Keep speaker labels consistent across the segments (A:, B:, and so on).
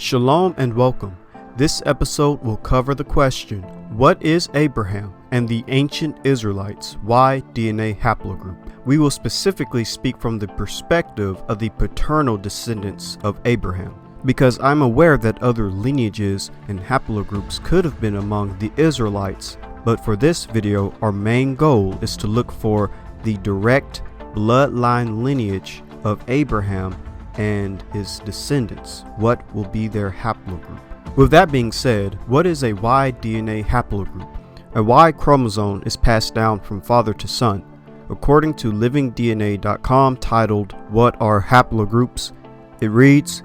A: Shalom and welcome. This episode will cover the question, what is Abraham and the ancient Israelites' YDNA haplogroup? We will specifically speak from the perspective of the paternal descendants of Abraham, because I'm aware that other lineages and haplogroups could have been among the Israelites, but for this video, our main goal is to look for the direct bloodline lineage of Abraham and his descendants. What will be their haplogroup? With that being said, what is a YDNA haplogroup? A Y chromosome is passed down from father to son. According to livingdna.com, titled What Are Haplogroups? It reads,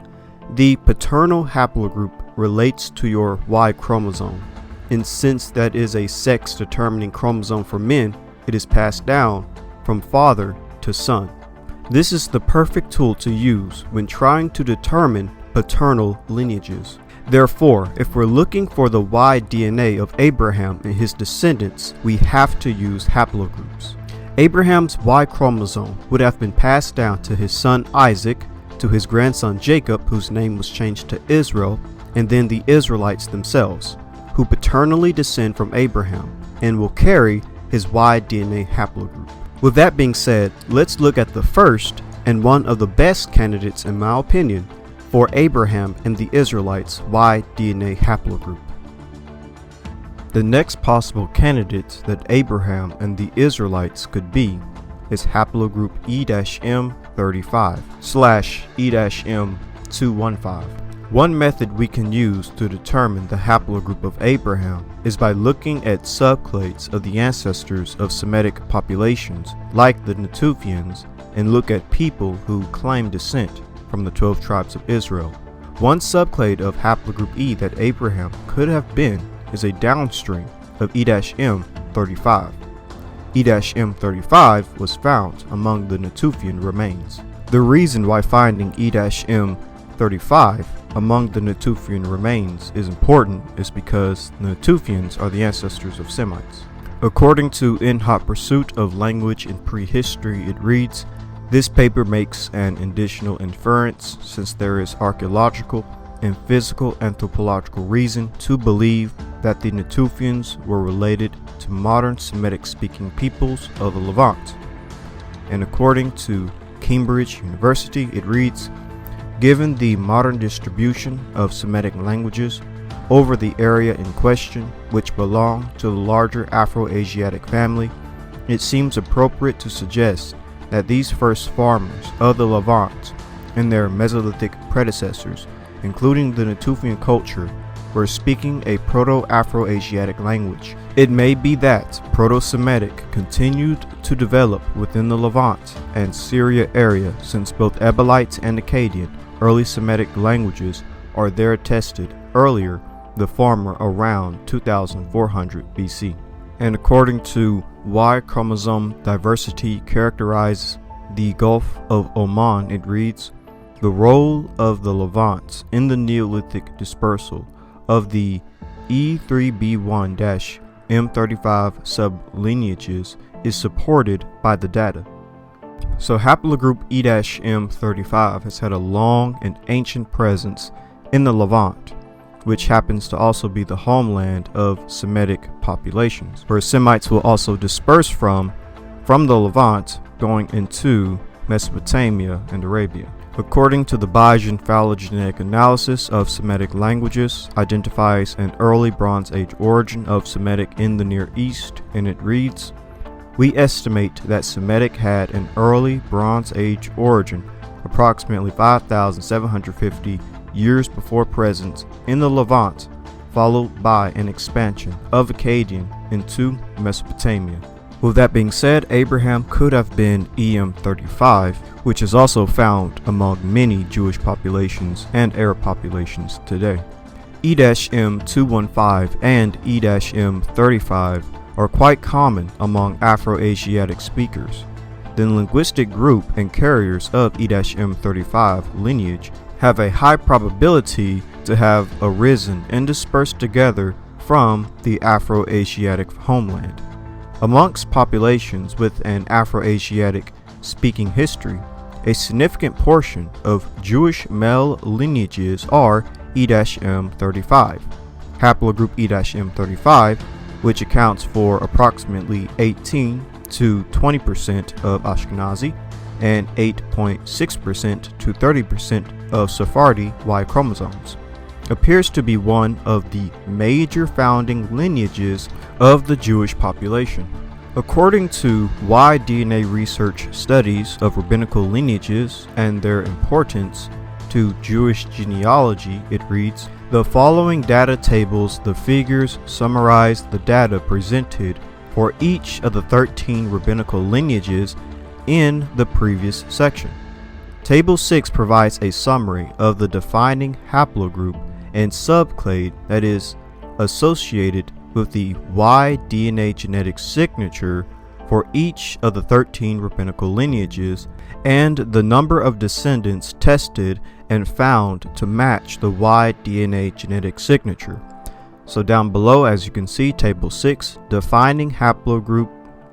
A: the paternal haplogroup relates to your Y chromosome. And since that is a sex determining chromosome for men, it is passed down from father to son. This is the perfect tool to use when trying to determine paternal lineages. Therefore, if we're looking for the YDNA of Abraham and his descendants, we have to use haplogroups. Abraham's Y chromosome would have been passed down to his son Isaac, to his grandson Jacob, whose name was changed to Israel, and then the Israelites themselves, who paternally descend from Abraham and will carry his YDNA haplogroup. With that being said, let's look at the first and one of the best candidates, in my opinion, for Abraham and the Israelites' YDNA haplogroup. The next possible candidate that Abraham and the Israelites could be is haplogroup E-M35/E-M215. One method we can use to determine the haplogroup of Abraham is by looking at subclades of the ancestors of Semitic populations, like the Natufians, and look at people who claim descent from the 12 tribes of Israel. One subclade of haplogroup E that Abraham could have been is a downstream of E-M35. E-M35 was found among the Natufian remains. The reason why finding E-M35 among the Natufian remains is important is because the Natufians are the ancestors of Semites. According to In Hot Pursuit of Language in Prehistory, it reads, this paper makes an additional inference since there is archaeological and physical anthropological reason to believe that the Natufians were related to modern Semitic-speaking peoples of the Levant. And according to Cambridge University, it reads, given the modern distribution of Semitic languages over the area in question, which belong to the larger Afro-Asiatic family, it seems appropriate to suggest that these first farmers of the Levant and their Mesolithic predecessors, including the Natufian culture, were speaking a Proto-Afro-Asiatic language. It may be that Proto-Semitic continued to develop within the Levant and Syria area, since both Ebalites and Akkadian early Semitic languages are there attested earlier, the former around 2400 BC. And according to Y chromosome diversity characterizes the Gulf of Oman, it reads, the role of the Levant in the Neolithic dispersal of the E3B1-M35 sublineages is supported by the data. So haplogroup E-M35 has had a long and ancient presence in the Levant, which happens to also be the homeland of Semitic populations, where Semites will also disperse from the Levant going into Mesopotamia and Arabia. According to the Bayesian phylogenetic analysis of Semitic languages, identifies an early Bronze Age origin of Semitic in the Near East, and it reads, we estimate that Semitic had an early Bronze Age origin, approximately 5,750 years before present, in the Levant, followed by an expansion of Akkadian into Mesopotamia. With that being said, Abraham could have been E-M35, which is also found among many Jewish populations and Arab populations today. E-M215 and E-M35 are quite common among Afro-Asiatic speakers. The linguistic group and carriers of E-M35 lineage have a high probability to have arisen and dispersed together from the Afro-Asiatic homeland. Amongst populations with an Afro-Asiatic speaking history, a significant portion of Jewish male lineages are E-M35. Haplogroup E-M35, which accounts for approximately 18 to 20% of Ashkenazi and 8.6% to 30% of Sephardi Y chromosomes, appears to be one of the major founding lineages of the Jewish population. According to YDNA research studies of rabbinical lineages and their importance to Jewish genealogy, it reads, "The following data tables the figures summarize the data presented for each of the 13 rabbinical lineages in the previous section. Table 6 provides a summary of the defining haplogroup and subclade that is associated with the YDNA genetic signature for each of the 13 rabbinical lineages and the number of descendants tested and found to match the YDNA genetic signature." So down below, as you can see, table 6, defining haplogroup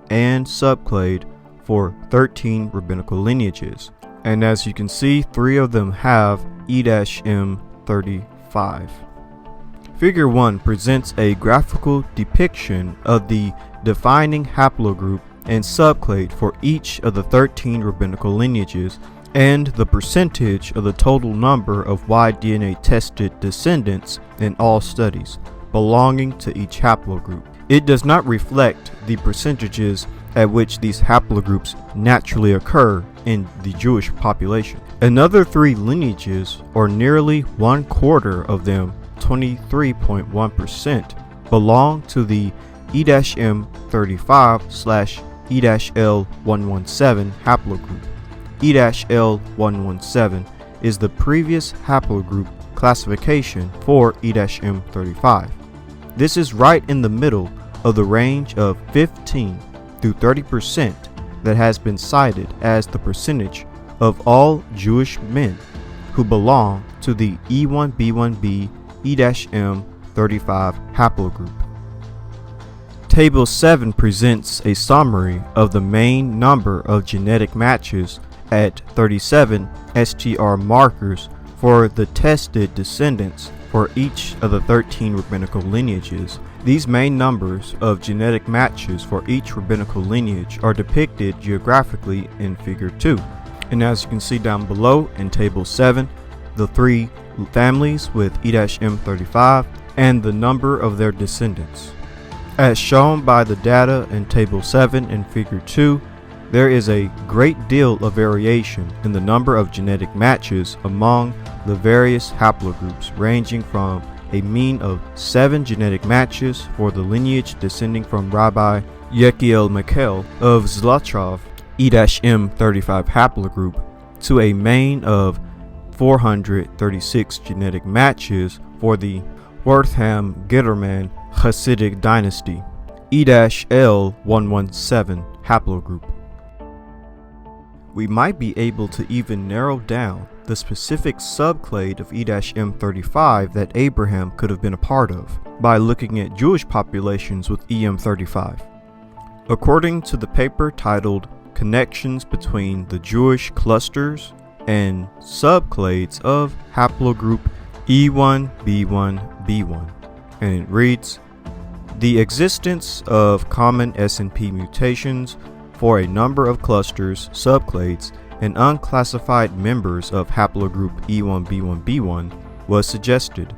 A: and subclade for 13 rabbinical lineages. And as you can see, 3 of them have E-M35. Figure 1 presents a graphical depiction of the defining haplogroup and subclade for each of the 13 rabbinical lineages and the percentage of the total number of YDNA tested descendants in all studies belonging to each haplogroup. It does not reflect the percentages at which these haplogroups naturally occur in the Jewish population. Another 3 lineages, or nearly 1/4 of them, 23.1%, belong to the E-M35/E-L117 haplogroup. E-L117 is the previous haplogroup classification for E-M35. This is right in the middle of the range of 15 to 30% that has been cited as the percentage of all Jewish men who belong to the E1B1B E-M35 haplogroup. Table 7 presents a summary of the main number of genetic matches at 37 STR markers for the tested descendants for each of the 13 rabbinical lineages. These main numbers of genetic matches for each rabbinical lineage are depicted geographically in Figure 2. And as you can see down below in Table 7, the 3 families with E-M35 and the number of their descendants. As shown by the data in Table 7 and Figure 2, there is a great deal of variation in the number of genetic matches among the various haplogroups, ranging from a mean of 7 genetic matches for the lineage descending from Rabbi Yechiel Michael of Zlotchov E-M35 haplogroup to a main of 436 genetic matches for the Wertham Gitterman Hasidic dynasty E-L117 haplogroup. We might be able to even narrow down the specific subclade of E-M35 that Abraham could have been a part of by looking at Jewish populations with E-M35. According to the paper titled Connections Between the Jewish Clusters and Subclades of Haplogroup E1B1B1, and it reads, "The existence of common S&P mutations for a number of clusters, subclades, and unclassified members of haplogroup E1B1B1 was suggested.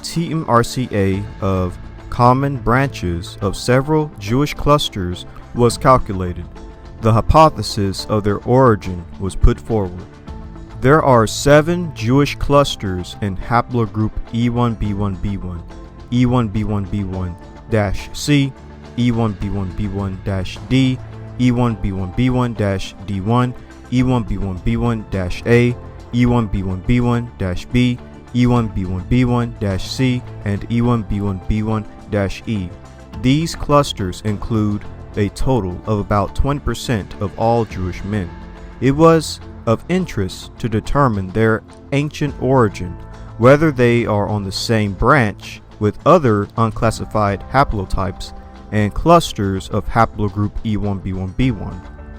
A: TMRCA of common branches of several Jewish clusters was calculated. The hypothesis of their origin was put forward. There are 7 Jewish clusters in haplogroup E1B1B1, E1B1B1-C, E1B1B1-D, E1B1B1-D1, E1B1B1-A, E1B1B1-B, E1B1B1-C, and E1B1B1-E. These clusters include a total of about 20% of all Jewish men. It was of interest to determine their ancient origin, whether they are on the same branch with other unclassified haplotypes and clusters of haplogroup E1B1B1,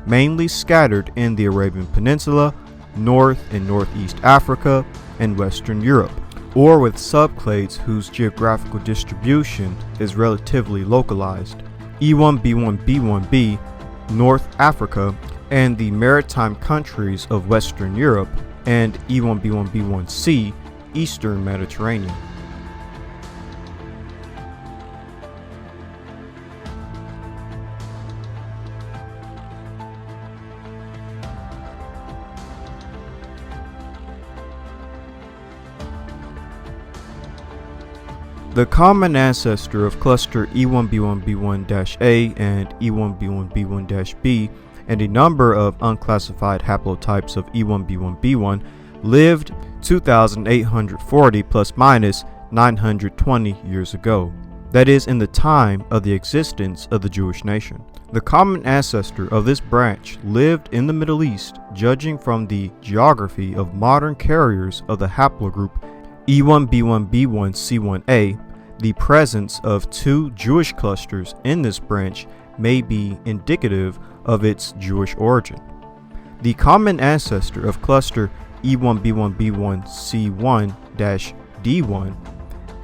A: mainly scattered in the Arabian Peninsula, North and Northeast Africa, and Western Europe, or with subclades whose geographical distribution is relatively localized. E1b1b1b, North Africa, and the maritime countries of Western Europe, and E1b1b1c, Eastern Mediterranean. The common ancestor of cluster E1b1b1-A and E1b1b1-B and a number of unclassified haplotypes of E1b1b1 lived 2,840 plus minus 920 years ago. That is, in the time of the existence of the Jewish nation. The common ancestor of this branch lived in the Middle East, judging from the geography of modern carriers of the haplogroup E1b1b1c1a. The presence of two Jewish clusters in this branch may be indicative of its Jewish origin. The common ancestor of cluster E1b1b1c1-D1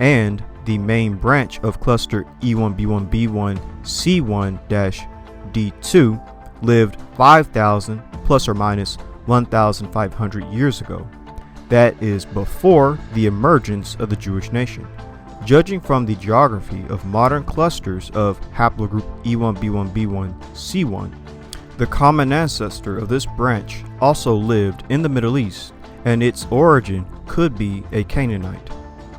A: and the main branch of cluster E1b1b1c1-D2 lived 5,000 plus or minus 1,500 years ago. That is before the emergence of the Jewish nation. Judging from the geography of modern clusters of haplogroup E1b1b1c1, the common ancestor of this branch also lived in the Middle East, and its origin could be a Canaanite.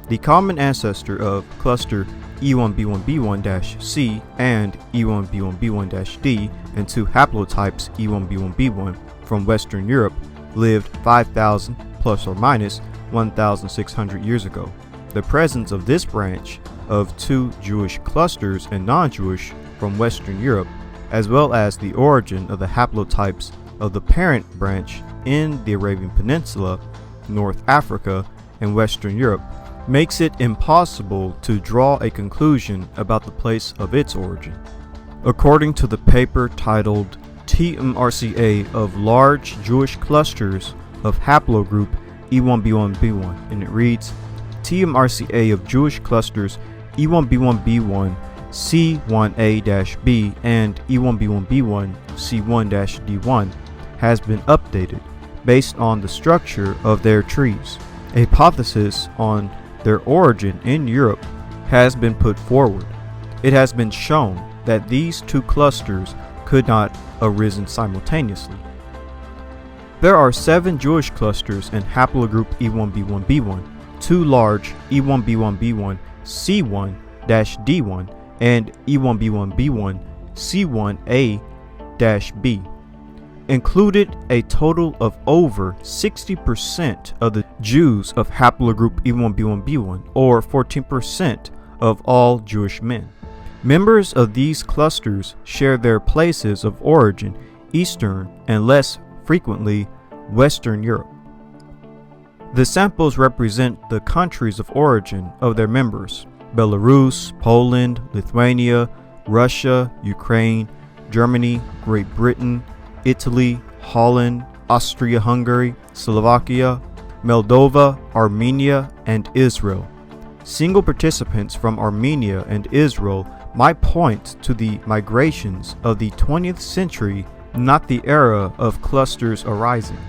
A: The common ancestor of cluster E1b1b1-C and E1b1b1-D and two haplotypes E1b1b1 from Western Europe lived 5,000 plus or minus 1,600 years ago. The presence of this branch of two Jewish clusters and non-Jewish from Western Europe, as well as the origin of the haplotypes of the parent branch in the Arabian Peninsula, North Africa, and Western Europe, makes it impossible to draw a conclusion about the place of its origin. According to the paper titled TMRCA of Large Jewish Clusters of Haplogroup E1b1b1, and it reads, TMRCA of Jewish clusters E1b1b1 C1a-B and E1b1b1 C1-D1 has been updated based on the structure of their trees. A hypothesis on their origin in Europe has been put forward. It has been shown that these two clusters could not arisen simultaneously. There are 7 Jewish clusters in haplogroup E1b1b1, 2 large E1b1b1 C1-D1 and E1b1b1 C1a-B. Included a total of over 60% of the Jews of haplogroup E1b1b1, or 14% of all Jewish men. Members of these clusters share their places of origin Eastern and less frequently Western Europe. The samples represent the countries of origin of their members: Belarus, Poland, Lithuania, Russia, Ukraine, Germany, Great Britain, Italy, Holland, Austria-Hungary, Slovakia, Moldova, Armenia, and Israel. Single participants from Armenia and Israel might point to the migrations of the 20th century, not the era of clusters arising.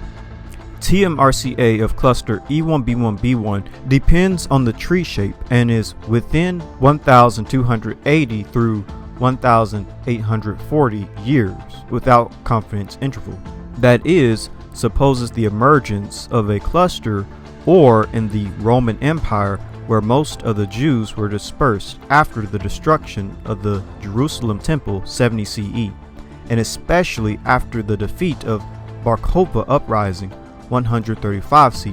A: TMRCA of cluster E1b1b1 depends on the tree shape and is within 1,280 through 1,840 years without confidence interval. That is, supposes the emergence of a cluster or in the Roman Empire, where most of the Jews were dispersed after the destruction of the Jerusalem Temple 70 CE, and especially after the defeat of Bar Kokhba uprising 135 CE,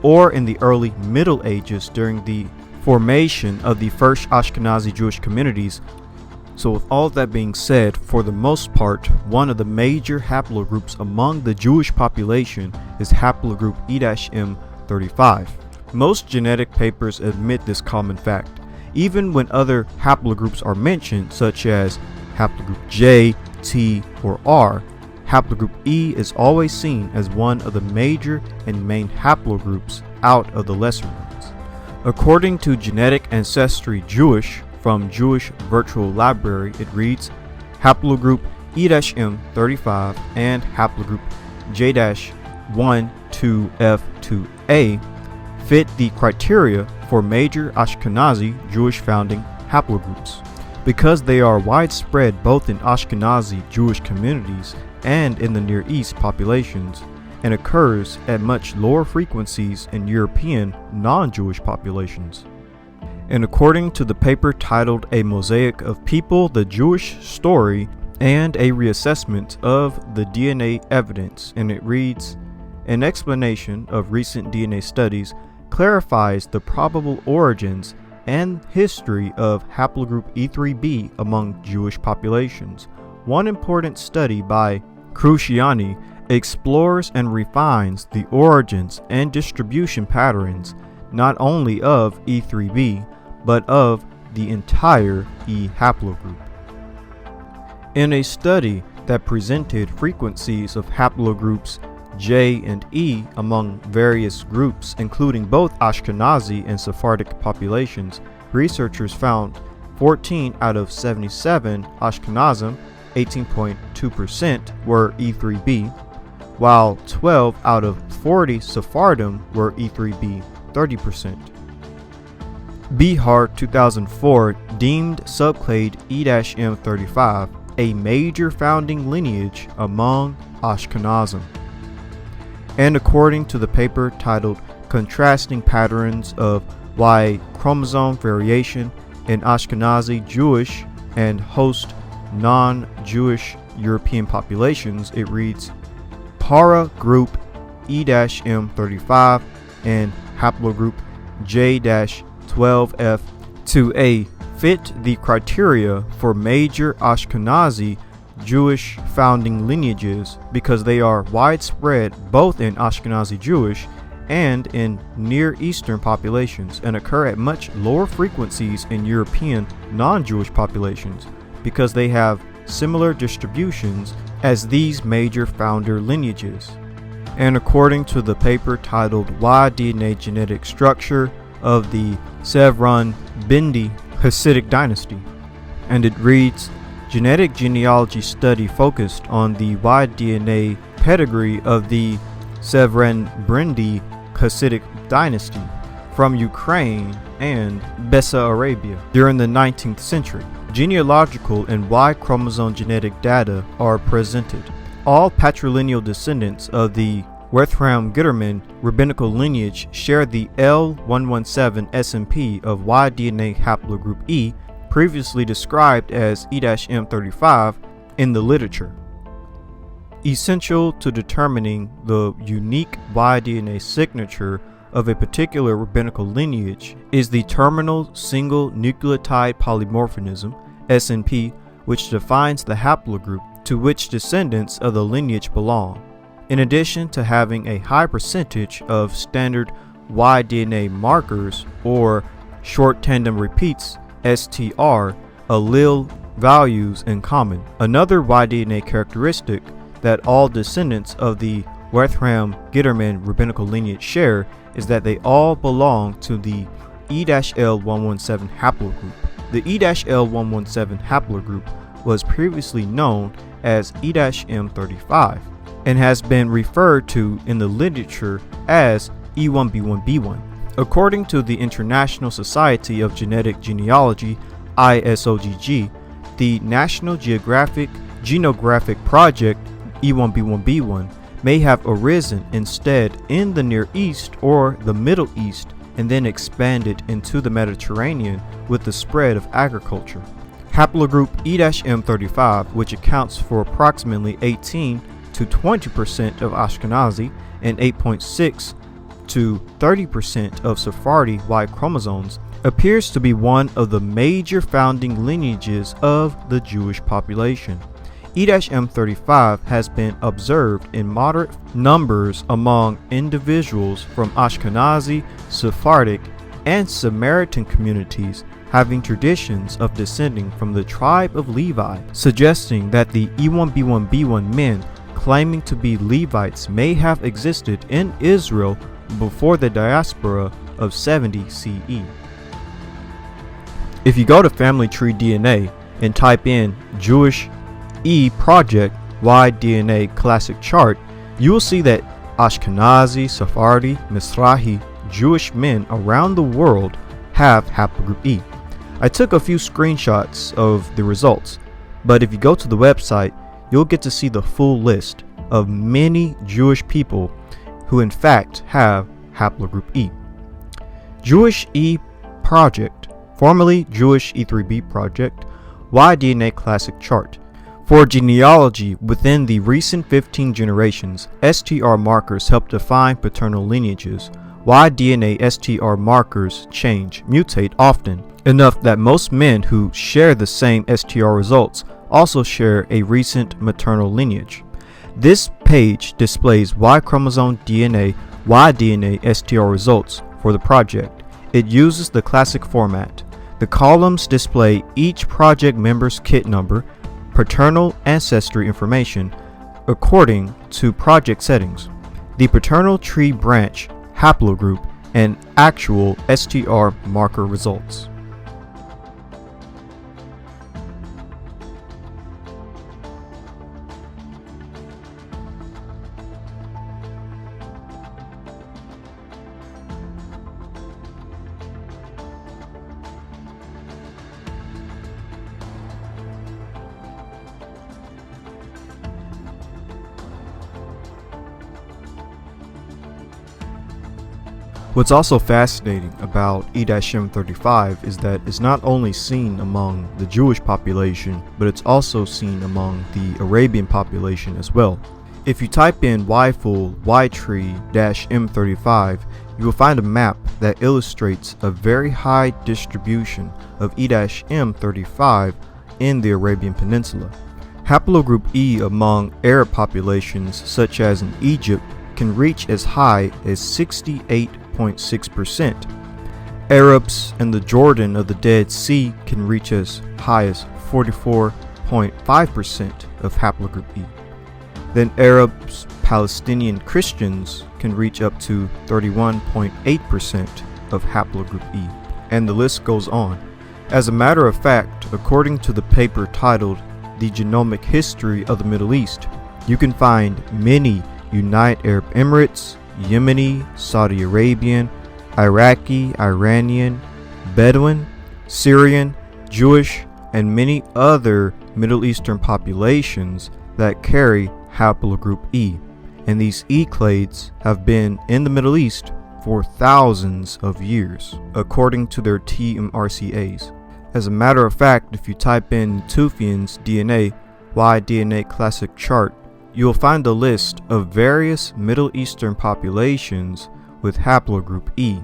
A: or in the early Middle Ages during the formation of the first Ashkenazi Jewish communities. So with all that being said, for the most part, one of the major haplogroups among the Jewish population is haplogroup E-M35. Most genetic papers admit this common fact, even when other haplogroups are mentioned, such as haplogroup J, T, or R. Haplogroup E is always seen as one of the major and main haplogroups out of the lesser ones. According to Genetic Ancestry Jewish from Jewish Virtual Library, it reads, haplogroup E-M35 and haplogroup J-12F2A fit the criteria for major Ashkenazi Jewish founding haplogroups. Because they are widespread both in Ashkenazi Jewish communities and in the Near East populations, and occurs at much lower frequencies in European non-Jewish populations. And according to the paper titled A Mosaic of People, the Jewish Story, and a Reassessment of the DNA Evidence, and it reads, an explanation of recent DNA studies clarifies the probable origins and history of haplogroup E3b among Jewish populations. One important study by Cruciani explores and refines the origins and distribution patterns not only of E3b, but of the entire E haplogroup. In a study that presented frequencies of haplogroups J and E among various groups, including both Ashkenazi and Sephardic populations, researchers found 14 out of 77 Ashkenazim, 18.2%, were E3b, while 12 out of 40 Sephardim were E3b, 30%. Bihar 2004 deemed subclade E-M35 a major founding lineage among Ashkenazim. And according to the paper titled Contrasting Patterns of Y Chromosome Variation in Ashkenazi Jewish and Host Non-Jewish European Populations, it reads, para group E-M35 and haplogroup J-12F2A fit the criteria for major Ashkenazi Jewish founding lineages because they are widespread both in Ashkenazi Jewish and in Near Eastern populations, and occur at much lower frequencies in European non-Jewish populations because they have similar distributions as these major founder lineages. And according to the paper titled YDNA Genetic Structure of the Sevron Bindi Hasidic Dynasty, and it reads, genetic genealogy study focused on the YDNA pedigree of the Sevron Bindi Hasidic Dynasty from Ukraine and Bessarabia during the 19th century. Genealogical and Y chromosome genetic data are presented. All patrilineal descendants of the Wertham Gitterman rabbinical lineage share the L117 SMP of YDNA haplogroup E, previously described as E-M35 in the literature. Essential to determining the unique YDNA signature of a particular rabbinical lineage is the terminal single nucleotide polymorphism, SNP, which defines the haplogroup to which descendants of the lineage belong. In addition to having a high percentage of standard YDNA markers or short tandem repeats, STR, allele values in common. Another YDNA characteristic that all descendants of the Wertham Gitterman rabbinical lineage share is that they all belong to the E-L117 haplogroup. The E-L117 haplogroup was previously known as E-M35 and has been referred to in the literature as E1B1B1. According to the International Society of Genetic Genealogy, ISOGG, the National Geographic Genographic Project E1B1B1 may have arisen instead in the Near East or the Middle East and then expanded into the Mediterranean with the spread of agriculture. Haplogroup E-M35, which accounts for approximately 18 to 20% of Ashkenazi and 8.6 to 30% of Sephardi Y chromosomes, appears to be one of the major founding lineages of the Jewish population. E-M35 has been observed in moderate numbers among individuals from Ashkenazi, Sephardic, and Samaritan communities having traditions of descending from the tribe of Levi, suggesting that the E1B1B1 men claiming to be Levites may have existed in Israel before the diaspora of 70 CE. If you go to Family Tree DNA and type in Jewish E Project YDNA Classic Chart, you will see that Ashkenazi, Sephardi, Mizrahi Jewish men around the world have haplogroup E. I took a few screenshots of the results, but if you go to the website, you'll get to see the full list of many Jewish people who in fact have haplogroup E. Jewish E Project, formerly Jewish E3B Project, YDNA Classic Chart. For genealogy within the recent 15 generations, STR markers help define paternal lineages. YDNA STR markers mutate often, enough that most men who share the same STR results also share a recent maternal lineage. This page displays Y chromosome DNA YDNA STR results for the project. It uses the classic format. The columns display each project member's kit number, paternal ancestry information according to project settings, the paternal tree branch, haplogroup, and actual STR marker results. What's also fascinating about E-M35 is that it's not only seen among the Jewish population, but it's also seen among the Arabian population as well. If you type in YFull Y-tree-M35, you will find a map that illustrates a very high distribution of E-M35 in the Arabian Peninsula. Haplogroup E among Arab populations such as in Egypt can reach as high as 68.6%. Arabs in the Jordan of the Dead Sea can reach as high as 44.5% of haplogroup E. Then Arabs, Palestinian Christians can reach up to 31.8% of haplogroup E, and the list goes on. As a matter of fact, according to the paper titled The Genomic History of the Middle East, you can find many United Arab Emirates, Yemeni, Saudi Arabian, Iraqi, Iranian, Bedouin, Syrian, Jewish, and many other Middle Eastern populations that carry haplogroup E, and these E clades have been in the Middle East for thousands of years, according to their TMRCAs. As a matter of fact, if you type in Tufian's DNA YDNA Classic Chart, you will find a list of various Middle Eastern populations with haplogroup E.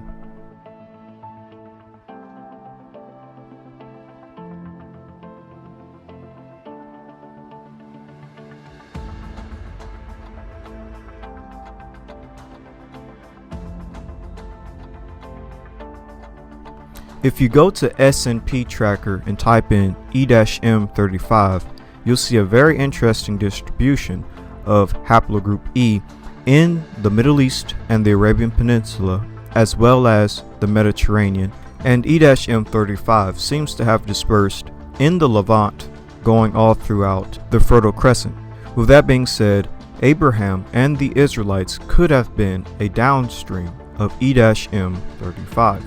A: If you go to SNP Tracker and type in E-M35, you'll see a very interesting distribution of haplogroup E in the Middle East and the Arabian Peninsula, as well as the Mediterranean, and E-M35 seems to have dispersed in the Levant, going all throughout the Fertile Crescent. With that being said, Abraham and the Israelites could have been a downstream of E-M35.